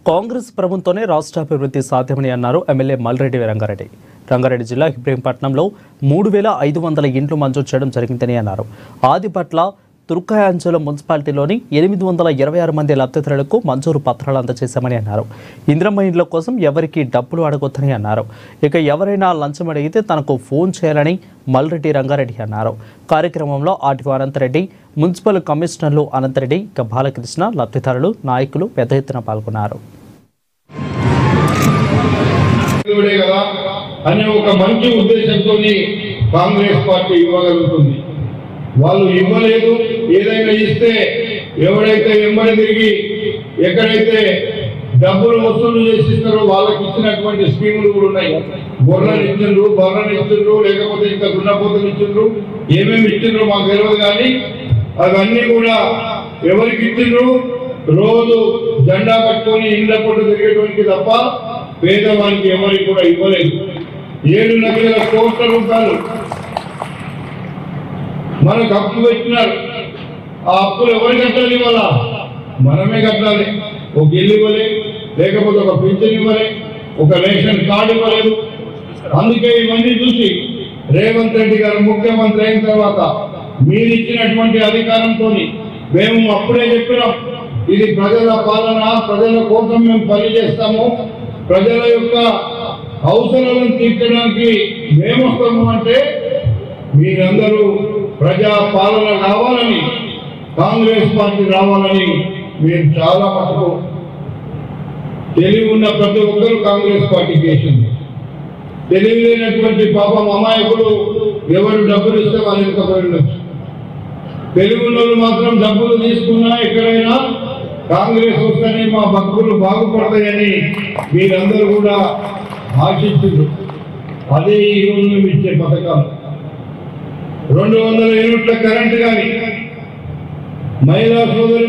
కాంగ్రెస్ ప్రభుత్వంతోనే రాష్ట్ర అభివృద్ధి సాధ్యమని అన్నారు ఎమ్మెల్యే మల్రెడ్డి రంగారెడ్డి. రంగారెడ్డి జిల్లా ఇబ్రహీంపట్నంలో 3500 ఇండ్లు మంజూరు చేయడం జరిగిందని అన్నారు. ఆదిపట్ల తుర్కాయాంచల మున్సిపాలిటీలోని 826 మంది లబ్ధిదారులకు మంజూరు పత్రాలు అందజేశామని అన్నారు. ఇంద్రమ్మ ఇండ్ల కోసం ఎవరికి డబ్బులు అడగొద్దని అన్నారు. ఇక ఎవరైనా లంచం అడిగితే తనకు ఫోన్ చేయాలని మల్రెడ్డి రంగారెడ్డి అన్నారు. కార్యక్రమంలో ఆర్టీఓ అనంతరెడ్డి, మున్సిపల్ కమిషనర్లు అనంతరెడ్డి, ఇక బాలకృష్ణ, లబ్ధిదారులు, నాయకులు పెద్ద ఎత్తున పాల్గొన్నారు. అనే ఒక మంచి ఉద్దేశంతో కాంగ్రెస్ పార్టీ ఇవ్వగలుగుతుంది. వాళ్ళు ఇవ్వలేదు. ఏదైనా ఇస్తే ఎవరైతే వెంబడి తిరిగి ఎక్కడైతే డబ్బులు వసూలు చేసిస్తారో వాళ్ళకి ఇచ్చినటువంటి స్కీములు కూడా ఉన్నాయి. బొర్రలు ఇచ్చిండ్రు, లేకపోతే ఇంకా దున్నపోతలు ఇచ్చిండ్రు, ఏమేమి ఇచ్చిండ్రు మాకు తెలియదు. కానీ అవన్నీ కూడా ఎవరికి ఇచ్చిండ్రు? రోజు జెండా పట్టుకొని ఇండ్ల పొట్టు తిరిగేటువంటి తప్ప పేదవానికి ఎవరికి కూడా ఇవ్వలేదు. 7 లక్షల కోట్ల రూపాయలు మనకు అప్పు పెట్టినారు. ఆ అప్పులు ఎవరు కట్టాలి? ఇవాళ మనమే కట్టాలి. ఒక ఇల్లు ఇవ్వలే, లేకపోతే ఒక పింఛన్ ఇవ్వలే, ఒక రేషన్ కార్డు ఇవ్వలేదు. అందుకే ఇవన్నీ చూసి రేవంత్ రెడ్డి గారు ముఖ్యమంత్రి అయిన తర్వాత మీరు ఇచ్చినటువంటి అధికారంతో మేము అప్పుడే చెప్పినాం, ఇది ప్రజల పాలన, ప్రజల కోసం మేము పనిచేస్తాము, ప్రజల యొక్క అవసరాలను తీర్చడానికి మేము వస్తాము అంటే మీరందరూ ప్రజా పాలన రావాలని, కాంగ్రెస్ పార్టీ రావాలని మీరు చాలా మటుకు తెలివి ఉన్న ప్రతి ఒక్కరూ కాంగ్రెస్ పార్టీకి వేసింది. తెలివి లేనటువంటి పాపం అమాయకులు ఎవరు డబ్బులు ఇస్తే వాళ్ళు ఎంతపోయిండొచ్చు. తెలివి ఉన్న మాత్రం డబ్బులు తీసుకున్నా ఎక్కడైనా కాంగ్రెస్ వస్తేనే మా బతుకులు బాగుపడతాయని మీరందరూ కూడా ఆశిస్తున్నారు. అదే ఈ రోజు మేము ఇచ్చే పథకాలు. 200 యూనిట్ల కరెంటు కానీ మహిళా సోదరు